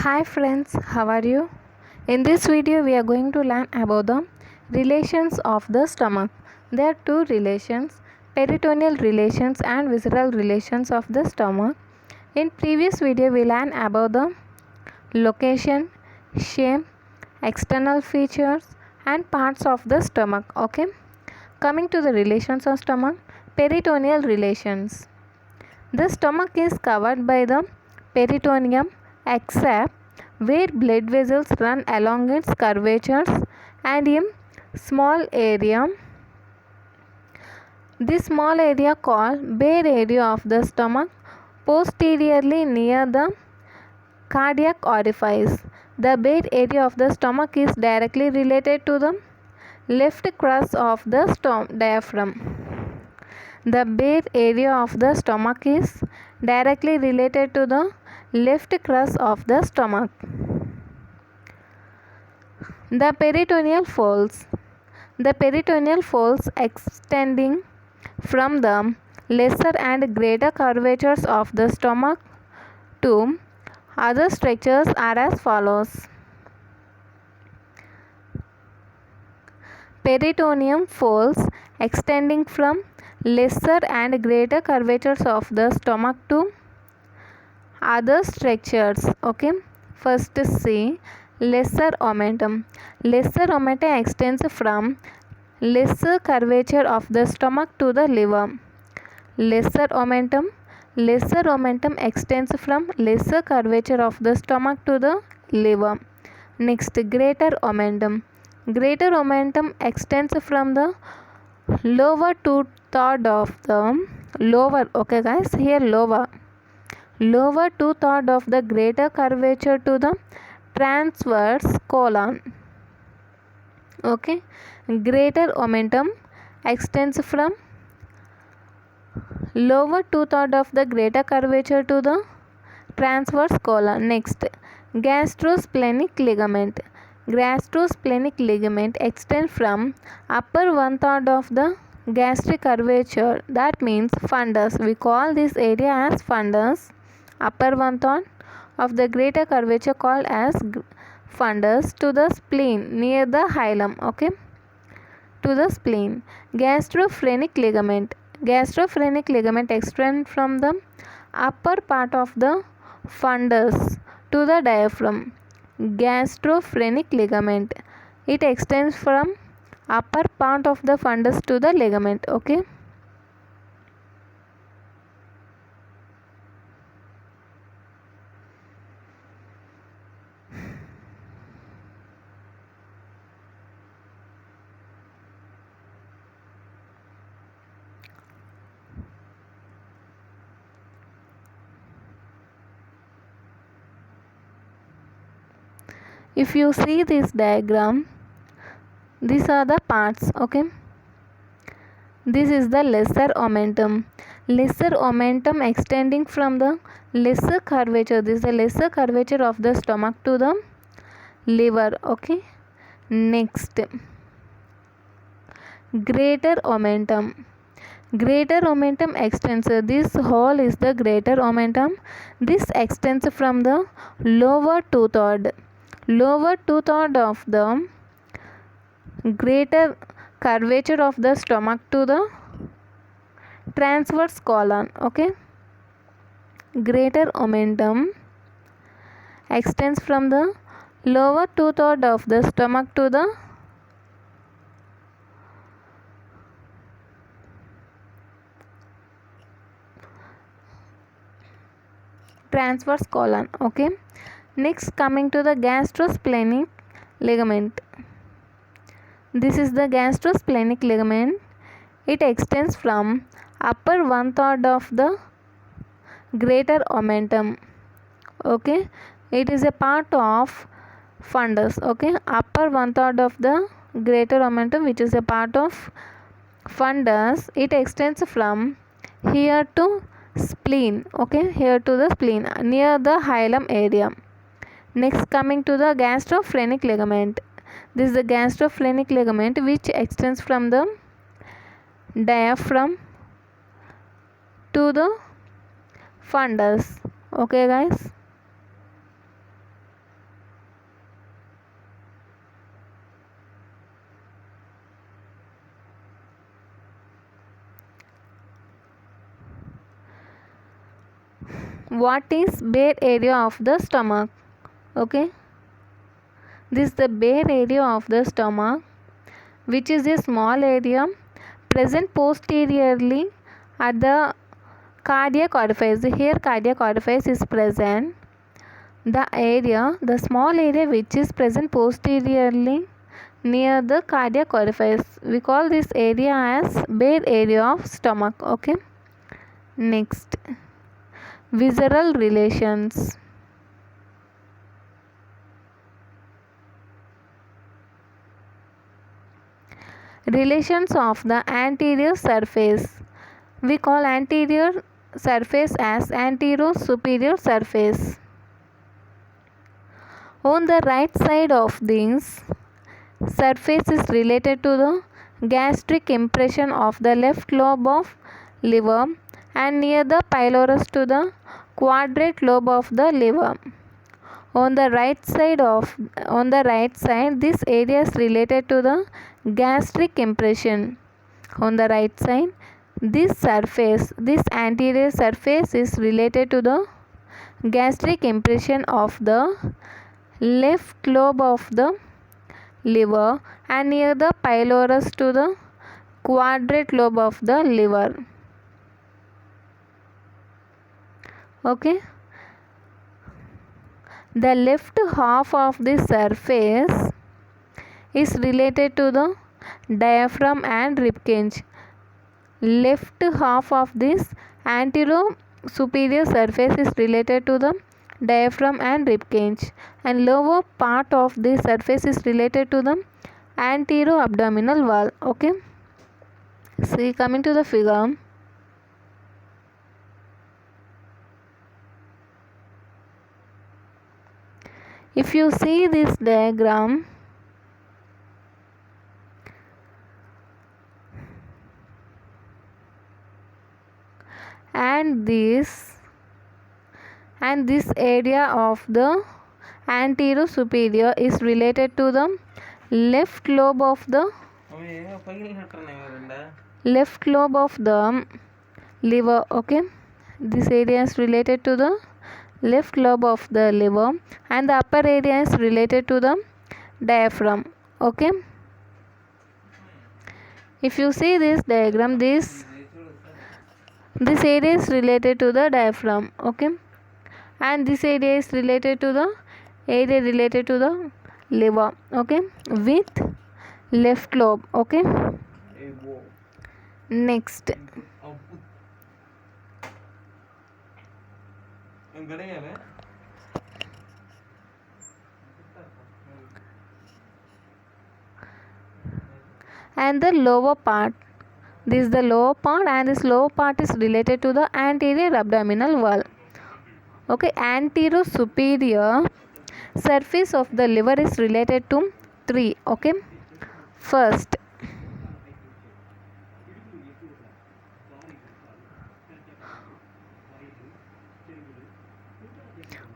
Hi friends, how are you? In this video we are going to learn about the relations of the stomach. There are two relations, peritoneal relations and visceral relations of the stomach. In previous video we learned about the location, shape, external features and parts of the stomach. Okay. Coming to the relations of stomach, peritoneal relations. The stomach is covered by the peritoneum except where blood vessels run along its curvatures and in small area. This small area called bare area of the stomach posteriorly near the cardiac orifice. The bare area of the stomach is directly related to the left crus of the diaphragm. The bare area of the stomach is directly related to the left crus of the stomach. The peritoneal folds. The peritoneal folds extending from the lesser and greater curvatures of the stomach to other structures are as follows. Peritoneum folds extending from lesser and greater curvatures of the stomach to other structures. Okay, first see lesser omentum. Lesser omentum extends from lesser curvature of the stomach to the liver. Lesser omentum extends from lesser curvature of the stomach to the liver. Next, greater omentum. Greater omentum extends from the lower two-third of the lower two-third of the greater curvature to the transverse colon. Okay, greater omentum extends from lower two-third of the greater curvature to the transverse colon. Next, gastrosplenic ligament. Gastrosplenic ligament extends from upper one-third of the gastric curvature, that means fundus. We call this area as fundus. Upper one-third of the greater curvature called as fundus to the spleen near the hilum. Okay, to the spleen. Gastrophrenic ligament. Gastrophrenic ligament extends from the upper part of the fundus to the diaphragm. Gastrophrenic ligament. It extends from upper part of the fundus to the ligament. Okay. If you see this diagram, these are the parts. Okay, this is the lesser omentum. Lesser omentum extending from the lesser curvature. This is the lesser curvature of the stomach to the liver. Okay, next, greater omentum. Greater omentum extends. This whole is the greater omentum. This extends from the lower two-third of the greater curvature of the stomach to the transverse colon. Okay, greater omentum extends from the lower two-third of the stomach to the transverse colon. Okay, next, coming to the gastrosplenic ligament. This is the gastrosplenic ligament. It extends from upper one-third of the greater omentum. Okay, it is a part of fundus. Okay, upper one-third of the greater omentum, which is a part of fundus. It extends from here to spleen. Okay, here to the spleen near the hilum area. Next, coming to the gastrophrenic ligament. This is the gastrophrenic ligament which extends from the diaphragm to the fundus. Okay guys, What is bare area of the stomach? Okay, this is the bare area of the stomach, which is a small area present posteriorly at the cardiac orifice. Here cardiac orifice is present. The small area which is present posteriorly near the cardiac orifice, we call this area as bare area of stomach. Okay, next, visceral relations. Relations of the anterior surface. We call anterior surface as antero-superior surface. On the right side of this surface is related to the gastric impression of the left lobe of liver and near the pylorus to the quadrate lobe of the liver. On the right side this area is related to the gastric impression. On the right side this anterior surface is related to the gastric impression of the left lobe of the liver and near the pylorus to the quadrate lobe of the liver. Okay, the left half of this surface is related to the diaphragm and ribcage. Left half of this antero-superior surface is related to the diaphragm and ribcage, and lower part of this surface is related to the antero-abdominal wall. Okay, see, coming to the figure. If you see this diagram, and this area of the antero-superior is related to the left lobe of the liver. Okay, this area is related to the left lobe of the liver and the upper area is related to the diaphragm. Okay, if you see this diagram, this area is related to the diaphragm. Okay, and this area is related to the liver. Okay, with left lobe. Okay, next, and the lower part. This is the lower part, and this lower part is related to the anterior abdominal wall. Okay, antero-superior surface of the liver is related to 3. Okay, first,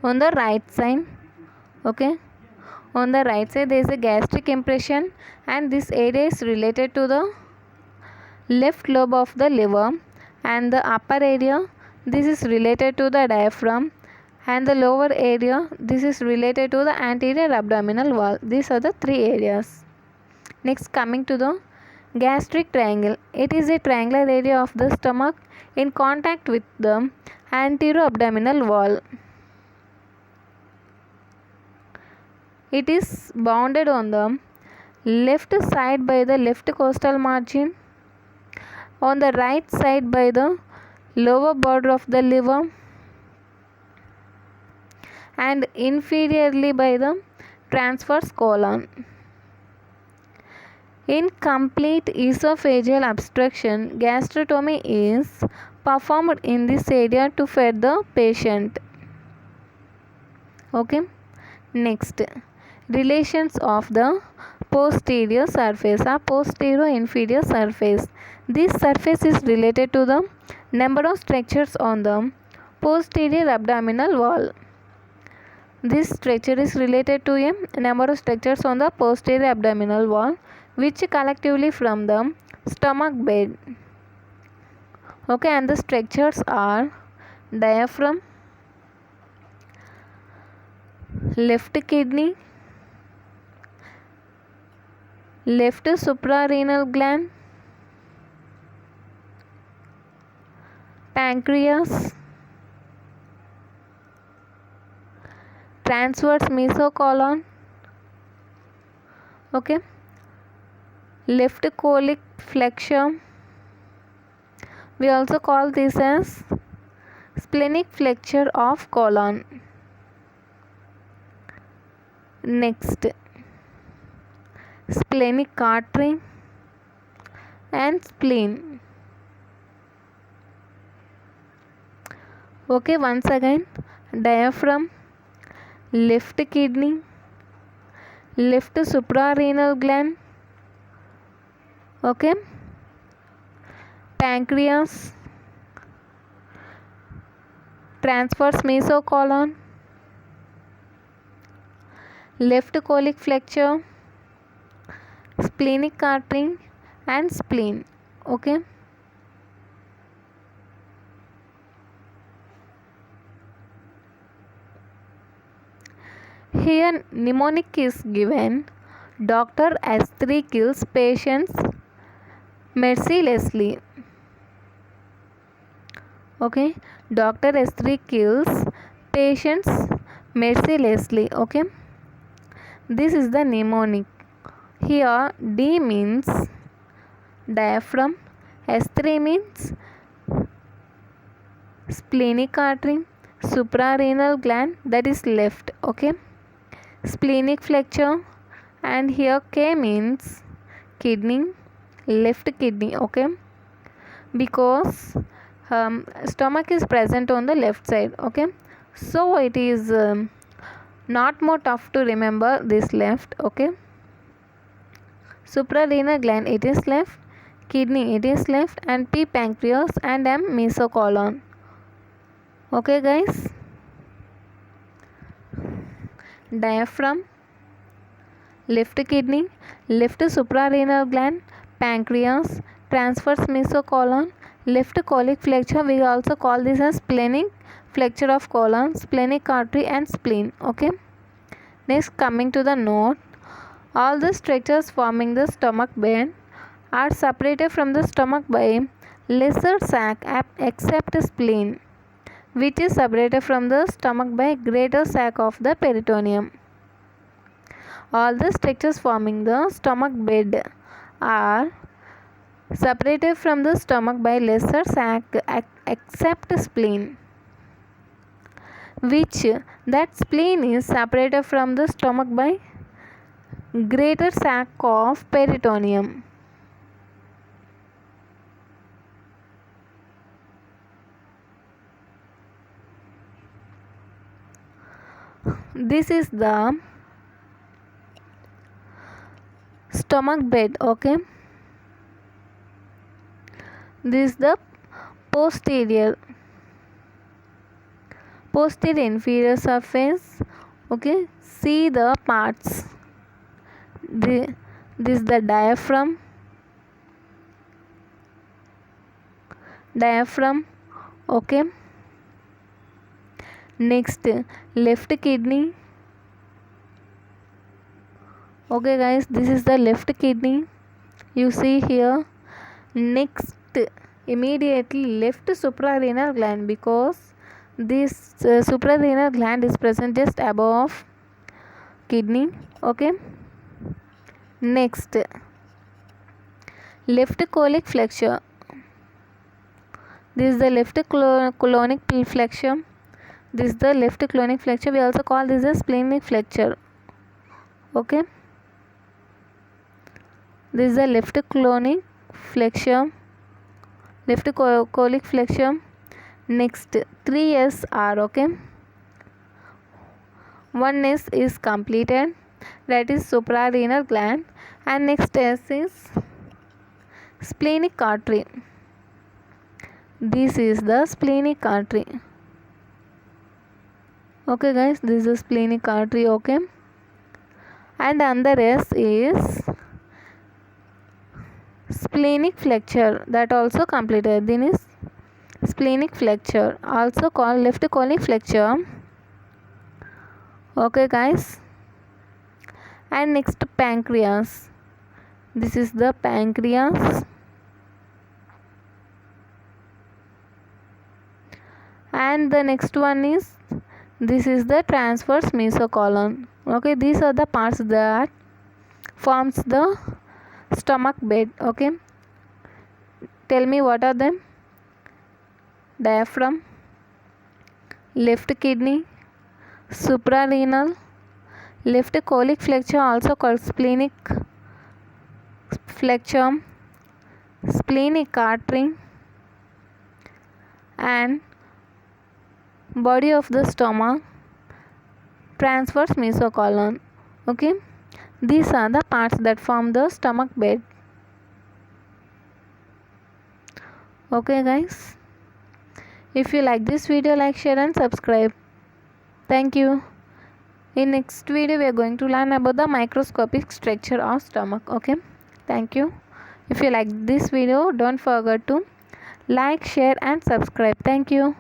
on the right side. Okay, on the right side there is a gastric impression, and this area is related to the left lobe of the liver, and the upper area, this is related to the diaphragm, and the lower area, this is related to the anterior abdominal wall. These are the 3 areas. Next, coming to the gastric triangle. It is a triangular area of the stomach in contact with the anterior abdominal wall. It is bounded on the left side by the left costal margin, on the right side by the lower border of the liver, and inferiorly by the transverse colon. In complete esophageal obstruction, gastrotomy is performed in this area to feed the patient. Okay, next, relations of the posterior surface or posterior inferior surface. This surface is related to the number of structures on the posterior abdominal wall. This structure is related to a number of structures on the posterior abdominal wall which collectively form the stomach bed. Okay, and the structures are diaphragm, left kidney, left suprarenal gland, pancreas, transverse mesocolon, okay, left colic flexure. We also call this as splenic flexure of colon. Next, splenic artery and spleen. Okay, once again, diaphragm, left kidney, left suprarenal gland, okay, pancreas, transverse mesocolon, left colic flexure, splenic artery and spleen. Okay, here mnemonic is given. Dr. S3 kills patients mercilessly. Okay, Dr. S3 kills patients mercilessly. Okay, this is the mnemonic. Here D means diaphragm, S3 means splenic artery, suprarenal gland, that is left. Okay, splenic flexure, and here K means kidney, left kidney. Okay, because stomach is present on the left side. Okay, so it is not more tough to remember this left. Okay, suprarenal gland, it is left, kidney, it is left, and P pancreas, and M mesocolon. Okay guys, diaphragm, left kidney, left suprarenal gland, pancreas, transverse mesocolon, left colic flexure. We also call this as splenic flexure of colon, splenic artery and spleen. Okay, next, coming to the note, all the structures forming the stomach bed are separated from the stomach by lesser sac except spleen, which is separated from the stomach by greater sac of the peritoneum. All the structures forming the stomach bed are separated from the stomach by lesser sac except spleen, which that spleen is separated from the stomach by greater sac of peritoneum. This is the stomach bed. Okay, this is the posterior inferior surface. Okay, see the parts. This is the diaphragm. Okay, next, left kidney. Okay guys, this is the left kidney, you see here. Next, immediately left suprarenal gland, because this suprarenal gland is present just above kidney. Okay, next, left colic flexure. This is the left colonic flexure. This is the left colonic flexure. We also call this a splenic flexure. Okay, this is the left colonic flexure, left colic flexure. Next, 3 S are. Okay, 1 S is completed, that is suprarenal gland, and next S is splenic artery. This is the splenic artery. Okay guys, this is the splenic artery. Okay, and another S is splenic flexure, that also completed. Then is splenic flexure, also called left colic flexure. Okay guys, and next pancreas. This is the pancreas, and the next one is, this is the transverse mesocolon. Okay, these are the parts that forms the stomach bed. Okay, tell me what are them? Diaphragm, left kidney, suprarenal, left colic flexure also called splenic flexure, splenic artery, and body of the stomach, transverse mesocolon. Okay, these are the parts that form the stomach bed. Okay guys, if you like this video, like, share and subscribe. Thank you. In next video we are going to learn about the microscopic structure of stomach. Okay, thank you. If you like this video, don't forget to like, share and subscribe. Thank you.